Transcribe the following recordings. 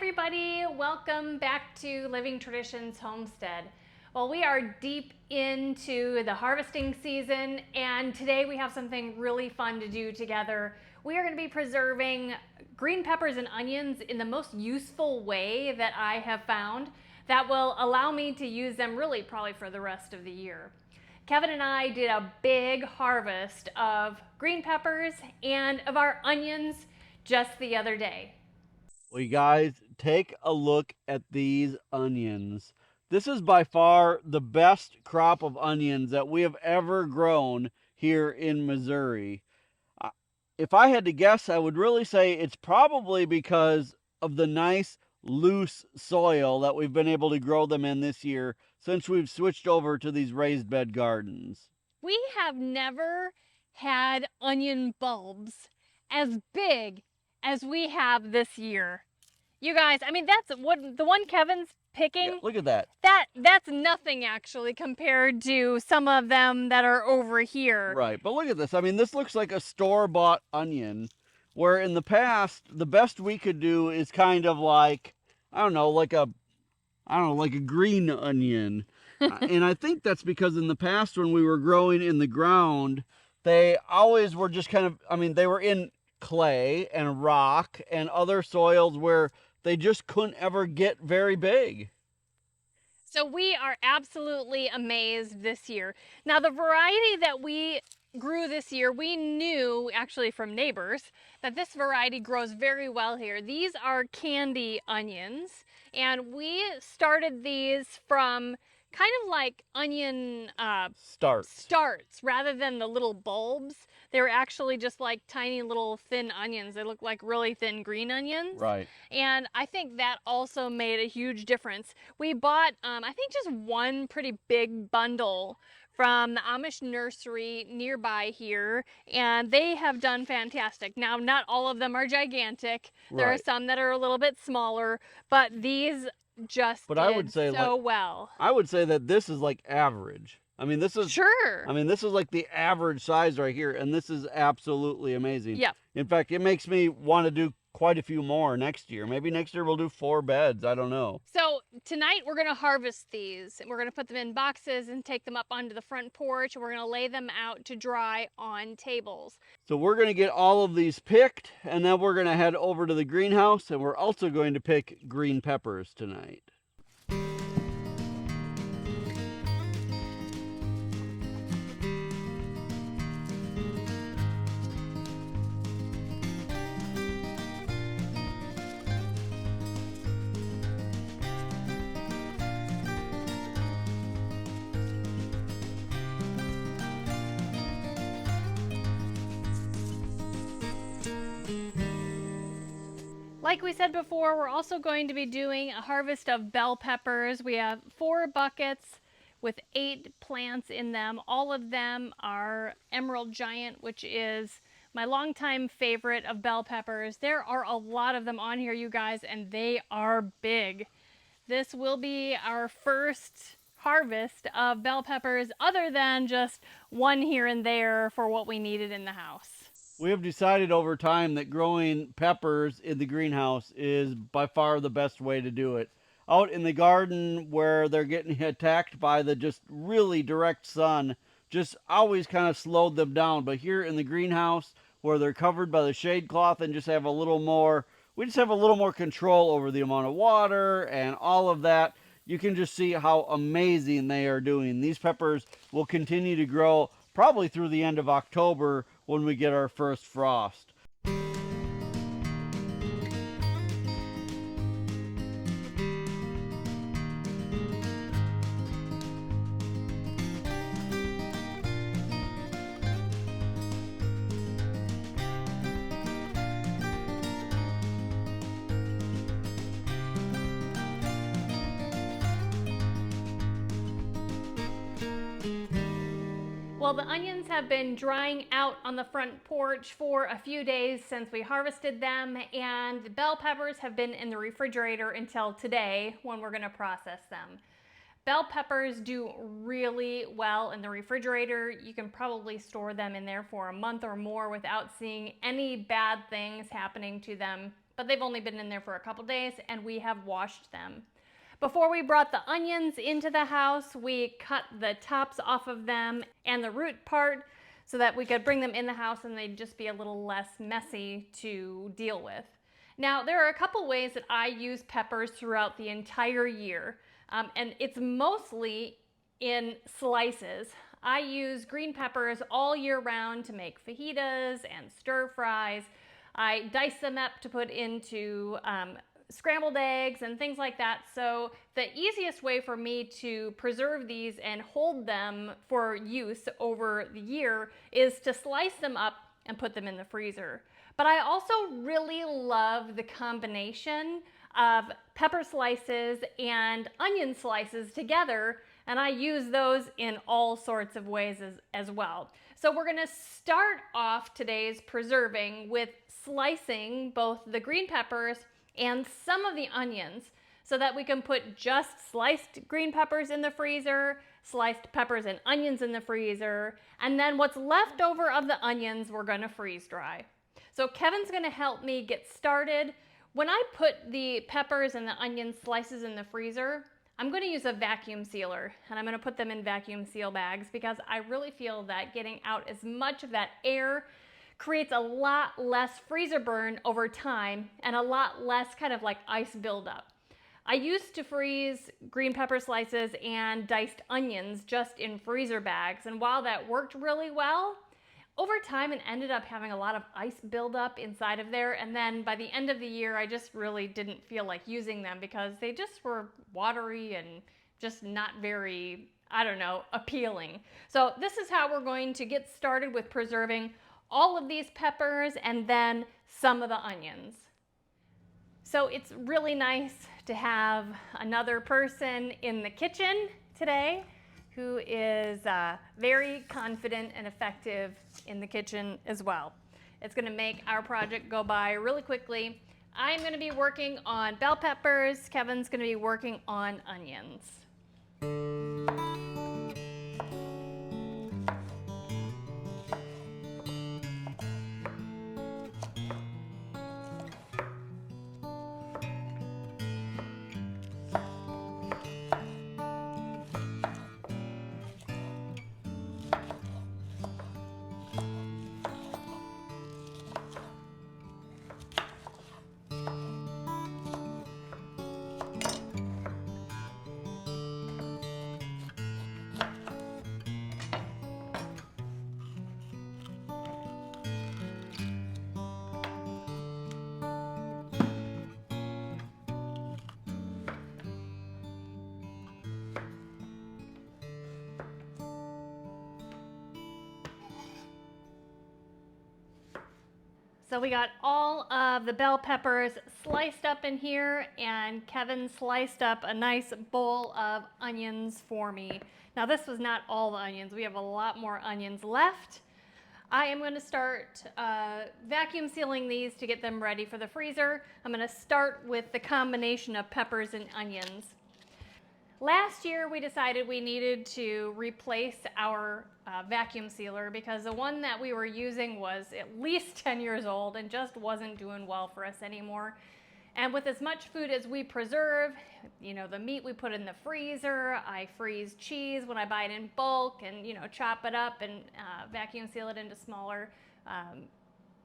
everybody, welcome back to Living Traditions Homestead. Well, we are deep into the harvesting season, and today we have something really fun to do together. We are going to be preserving green peppers and onions in the most useful way that I have found that will allow me to use them really probably for the rest of the year. Kevin and I did a big harvest of green peppers and of our onions just the other day. Well, you guys, take a look at these onions. This is by far the best crop of onions that we have ever grown here in Missouri. Uh, If I had to guess, I would really say it's probably because of the nice, loose soil that we've been able to grow them in this year since we've switched over to these raised bed gardens. We have never had onion bulbs as big as we have this year. You guys, I mean, that's what the one Kevin's Yeah, picking, look at that. that's nothing actually compared to some of them that are over here. Right, but look at this. I mean, this looks like a store-bought onion, where in the past, the best we could do is kind of like, I don't know, like a green onion. And I think that's because in the past when we were growing in the ground, they always were just kind of, I mean, they were in clay and rock and other soils where they just couldn't ever get very big. So we are absolutely amazed this year. Now, the variety that we grew this year, we knew actually from neighbors that this variety grows very well here. These are candy onions, and we started these from kind of like onion Starts. starts rather than the little bulbs. They were actually just like tiny little thin onions. They look like really thin green onions. Right. And I think that also made a huge difference. We bought, I think, just one pretty big bundle from the Amish nursery nearby here, and they have done fantastic. Now, not all of them are gigantic. There are Right. some that are a little bit smaller, but these just But I would did say so well. I would say that this is like average. Sure. I mean, this is like the average size right here, and this is absolutely amazing. Yep. In fact, it makes me want to do quite a few more next year. Maybe next year we'll do 4 beds. I don't know. So tonight we're going to harvest these, and we're going to put them in boxes and take them up onto the front porch, and we're going to lay them out to dry on tables. So we're going to get all of these picked, and then we're going to head over to the greenhouse, and we're also going to pick green peppers tonight. Like we said before, we're also going to be doing a harvest of bell peppers. We have 4 buckets with 8 plants in them. All of them are Emerald Giant, which is my longtime favorite of bell peppers. There are a lot of them on here, you guys, and they are big. This will be our first harvest of bell peppers other than just one here and there for what we needed in the house. We have decided over time that growing peppers in the greenhouse is by far the best way to do it. Out in the garden where they're getting attacked by the just really direct sun, just always kind of slowed them down. But here in the greenhouse where they're covered by the shade cloth and just have a little more, we just have a little more control over the amount of water and all of that. You can just see how amazing they are doing. These peppers will continue to grow probably through the end of October when we get our first frost. Well, the onions have been drying out on the front porch for a few days since we harvested them, and the bell peppers have been in the refrigerator until today when we're going to process them. Bell peppers do really well in the refrigerator. You can probably store them in there for a month or more without seeing any bad things happening to them but they've only been in there for a couple days and we have washed them. Before we brought the onions into the house, we cut the tops off of them and the root part so that we could bring them in the house and they'd just be a little less messy to deal with. Now, there are a couple ways that I use peppers throughout the entire year, and it's mostly in slices. I use green peppers all year round to make fajitas and stir fries. I dice them up to put into scrambled eggs and things like that. So the easiest way for me to preserve these and hold them for use over the year is to slice them up and put them in the freezer. But I also really love the combination of pepper slices and onion slices together, and I use those in all sorts of ways as well. So we're gonna start off today's preserving with slicing both the green peppers and some of the onions so that we can put just sliced green peppers in the freezer, sliced peppers and onions in the freezer, and then what's left over of the onions we're gonna freeze dry. So Kevin's gonna help me get started. When I put the peppers and the onion slices in the freezer, I'm gonna use a vacuum sealer and I'm gonna put them in vacuum seal bags because I really feel that getting out as much of that air creates a lot less freezer burn over time and a lot less kind of like ice buildup. I used to freeze green pepper slices and diced onions just in freezer bags, and while that worked really well, over time it ended up having a lot of ice buildup inside of there, and then by the end of the year I just really didn't feel like using them because they just were watery and just not very, I don't know, appealing. So this is how we're going to get started with preserving all of these peppers and then some of the onions. So it's really nice to have another person in the kitchen today who is very confident and effective in the kitchen as well. It's gonna make our project go by really quickly. I'm gonna be working on bell peppers. Kevin's gonna be working on onions. So we got all of the bell peppers sliced up in here, and Kevin sliced up a nice bowl of onions for me. Now this was not all the onions. We have a lot more onions left. I am going to start vacuum sealing these to get them ready for the freezer. I'm going to start with the combination of peppers and onions. Last year we decided we needed to replace our vacuum sealer because the one that we were using was at least 10 years old and just wasn't doing well for us anymore. And with as much food as we preserve, you know, the meat we put in the freezer, I freeze cheese when I buy it in bulk and, you know, chop it up and vacuum seal it into smaller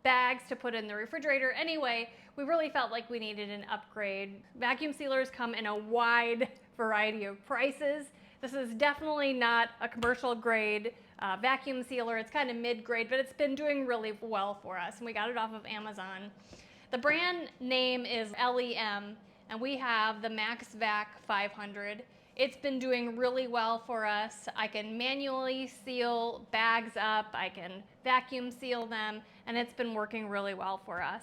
bags to put in the refrigerator. Anyway, we really felt like we needed an upgrade. Vacuum sealers come in a wide variety of prices. This is definitely not a commercial grade vacuum sealer. It's kind of mid-grade, but it's been doing really well for us, and we got it off of Amazon. The brand name is LEM, and we have the MaxVac 500. It's been doing really well for us. I can manually seal bags up, I can vacuum seal them, and it's been working really well for us.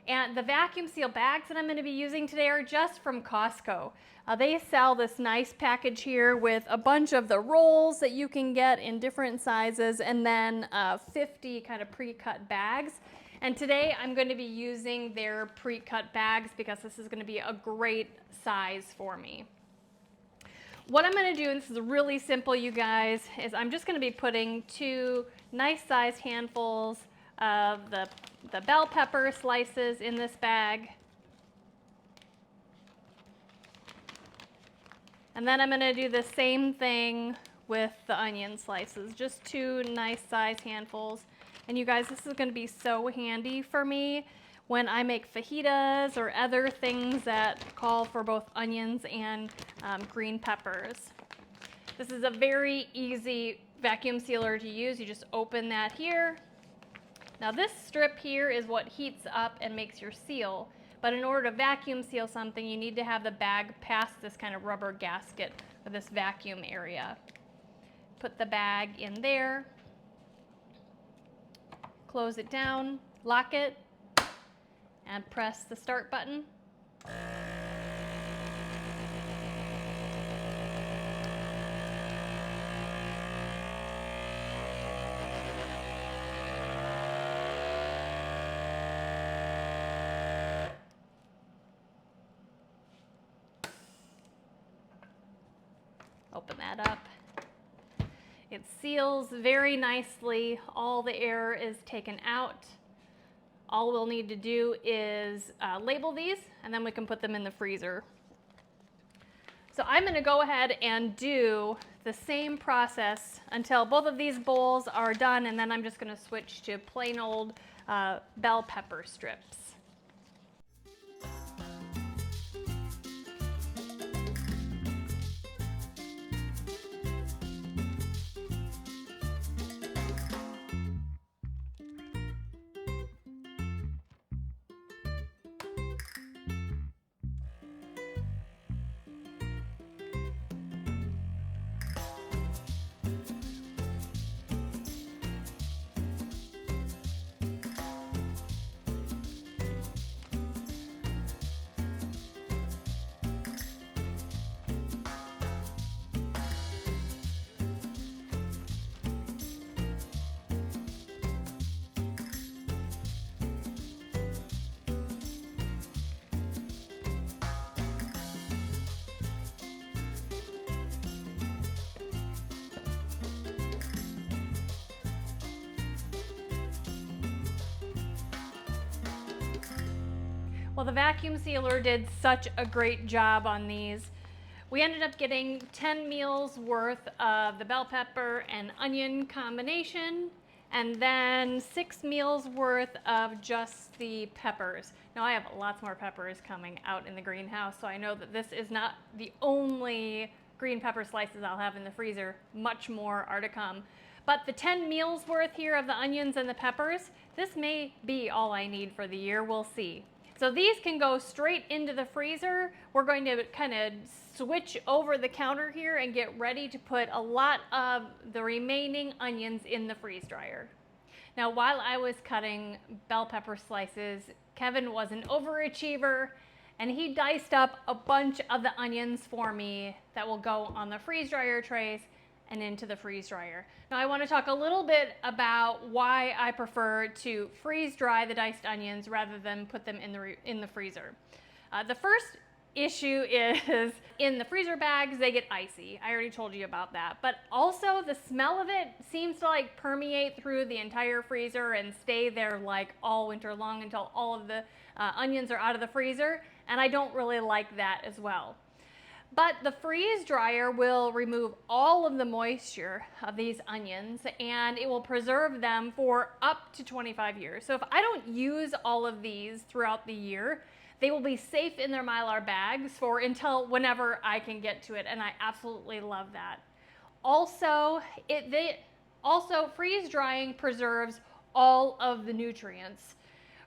And the vacuum seal bags that I'm going to be using today are just from Costco. They sell this nice package here with a bunch of the rolls that you can get in different sizes, and then 50 kind of pre-cut bags. And today I'm going to be using their pre-cut bags because this is going to be a great size for me. What I'm going to do, and this is really simple, you guys, is I'm just going to be putting 2 nice sized handfuls of the bell pepper slices in this bag. And then I'm gonna do the same thing with the onion slices, just 2 nice size handfuls. And you guys, this is gonna be so handy for me when I make fajitas or other things that call for both onions and green peppers. This is a very easy vacuum sealer to use. You just open that here. Now this strip here is what heats up and makes your seal. But in order to vacuum seal something, you need to have the bag past this kind of rubber gasket or this vacuum area. Put the bag in there, close it down, lock it, and press the start button. Open that up. It seals very nicely. All the air is taken out. All we'll need to do is label these, and then we can put them in the freezer. So I'm gonna go ahead and do the same process until both of these bowls are done, and then I'm just gonna switch to plain old bell pepper strips. Well, the vacuum sealer did such a great job on these. We ended up getting 10 meals worth of the bell pepper and onion combination, and then 6 meals worth of just the peppers. Now I have lots more peppers coming out in the greenhouse, so I know that this is not the only green pepper slices I'll have in the freezer. Much more are to come. But the 10 meals worth here of the onions and the peppers, this may be all I need for the year. We'll see. So these can go straight into the freezer. We're going to kind of switch over the counter here and get ready to put a lot of the remaining onions in the freeze dryer. Now, while I was cutting bell pepper slices, Kevin was an overachiever and he diced up a bunch of the onions for me that will go on the freeze dryer trays and into the freeze dryer. Now I want to talk a little bit about why I prefer to freeze dry the diced onions rather than put them in the freezer. The first issue is in the freezer bags, they get icy. I already told you about that. But also the smell of it seems to like permeate through the entire freezer and stay there like all winter long until all of the onions are out of the freezer. And I don't really like that as well. But the freeze dryer will remove all of the moisture of these onions and it will preserve them for up to 25 years. So if I don't use all of these throughout the year, they will be safe in their Mylar bags for until whenever I can get to it, and I absolutely love that. Also, freeze drying preserves all of the nutrients.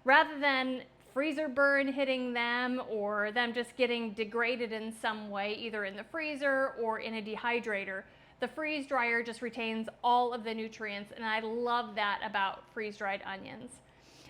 Rather than freezer burn hitting them or them just getting degraded in some way, either in the freezer or in a dehydrator, the freeze dryer just retains all of the nutrients, and I love that about freeze-dried onions.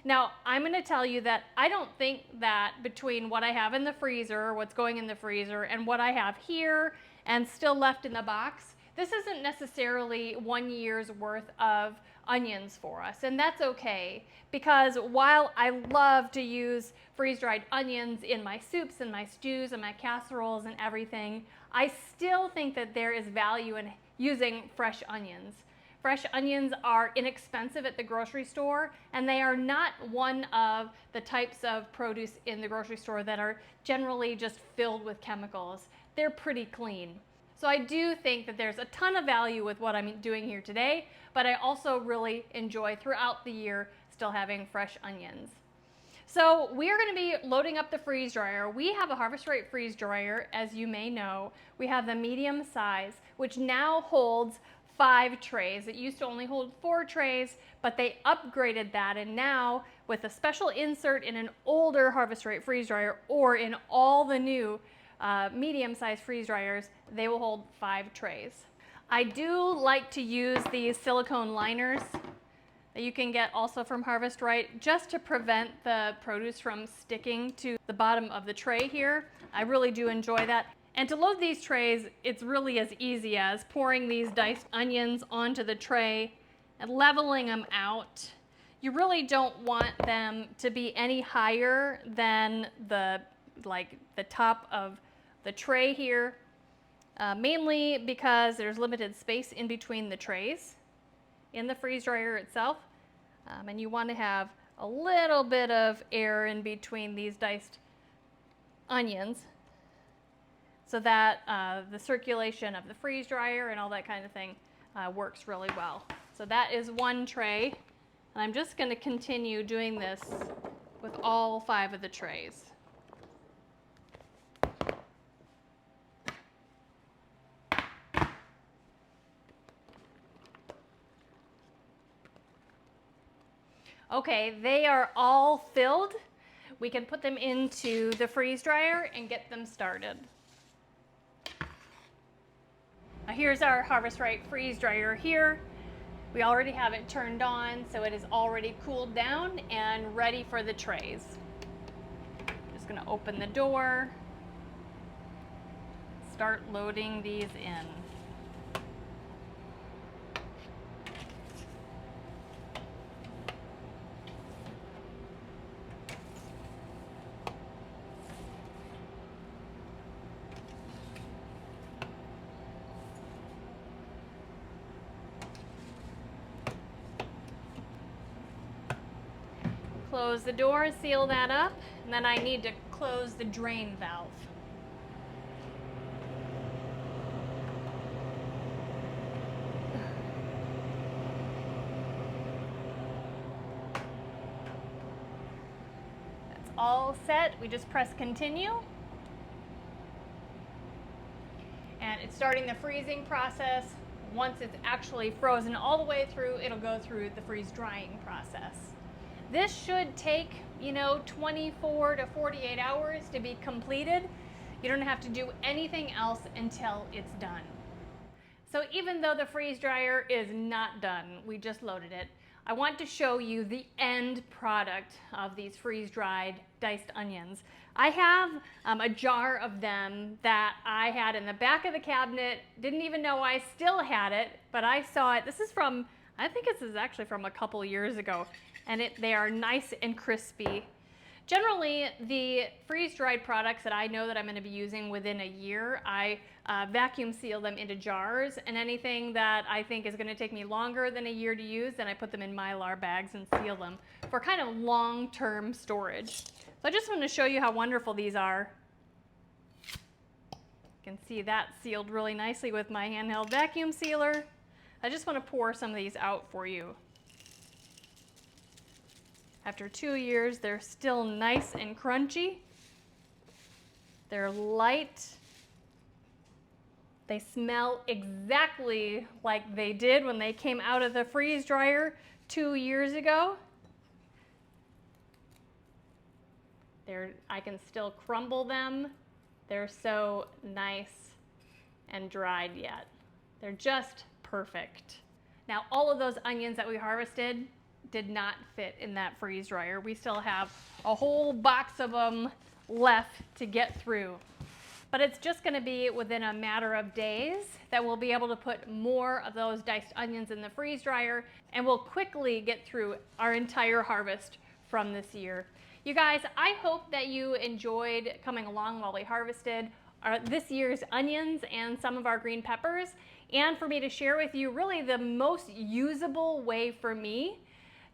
Now, I'm going to tell you that I don't think that between what I have in the freezer, what's going in the freezer, and what I have here and still left in the box, this isn't necessarily 1 year's worth of onions for us, and that's okay, because while I love to use freeze-dried onions in my soups and my stews and my casseroles and everything, I still think that there is value in using fresh onions. Fresh onions are inexpensive at the grocery store, and they are not one of the types of produce in the grocery store that are generally just filled with chemicals. They're pretty clean. So I do think that there's a ton of value with what I'm doing here today, but I also really enjoy throughout the year still having fresh onions. So we are going to be loading up the freeze dryer. We have a Harvest Right freeze dryer, as you may know. We have the medium size, which now holds 5 trays. It used to only hold 4 trays, but they upgraded that, and now with a special insert in an older Harvest Right freeze dryer or in all the new medium-sized freeze dryers, they will hold 5 trays. I do like to use these silicone liners that you can get also from Harvest Right, just to prevent the produce from sticking to the bottom of the tray here. I really do enjoy that. And to load these trays, it's really as easy as pouring these diced onions onto the tray and leveling them out. You really don't want them to be any higher than the top of the tray here, mainly because there's limited space in between the trays in the freeze dryer itself, and you want to have a little bit of air in between these diced onions so that the circulation of the freeze dryer and all that kind of thing works really well. So that is one tray, and I'm just going to continue doing this with all 5 of the trays. Okay, they are all filled. We can put them into the freeze dryer and get them started. Now here's our Harvest Right freeze dryer here. We already have it turned on, so it is already cooled down and ready for the trays. Just gonna open the door, start loading these in. Close the door, seal that up, and then I need to close the drain valve. That's all set. We just press continue. And it's starting the freezing process. Once it's actually frozen all the way through, it'll go through the freeze drying process. This should take, 24 to 48 hours to be completed. You don't have to do anything else until it's done. So even though the freeze dryer is not done, we just loaded it, I want to show you the end product of these freeze-dried diced onions. I have a jar of them that I had in the back of the cabinet, didn't even know I still had it, but I saw it. I think this is actually from a couple years ago, and they are nice and crispy. Generally, the freeze-dried products that I know that I'm going to be using within a year, I vacuum seal them into jars, and anything that I think is going to take me longer than a year to use, then I put them in Mylar bags and seal them for kind of long-term storage. So I just want to show you how wonderful these are. You can see that sealed really nicely with my handheld vacuum sealer. I just want to pour some of these out for you. After 2 years, they're still nice and crunchy. They're light. They smell exactly like they did when they came out of the freeze dryer 2 years ago. I can still crumble them. They're so nice and dried yet. They're just perfect. Now, all of those onions that we harvested did not fit in that freeze dryer. We still have a whole box of them left to get through. But it's just going to be within a matter of days that we'll be able to put more of those diced onions in the freeze dryer, and we'll quickly get through our entire harvest from this year. You guys, I hope that you enjoyed coming along while we harvested this year's onions and some of our green peppers, and for me to share with you really the most usable way for me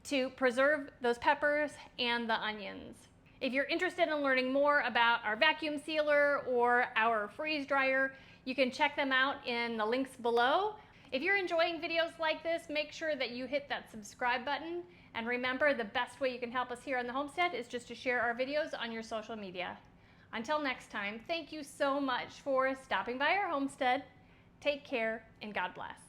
to preserve those peppers and the onions. If you're interested in learning more about our vacuum sealer or our freeze dryer, you can check them out in the links below. If you're enjoying videos like this, make sure that you hit that subscribe button. And remember, the best way you can help us here on the homestead is just to share our videos on your social media. Until next time, thank you so much for stopping by our homestead. Take care and God bless.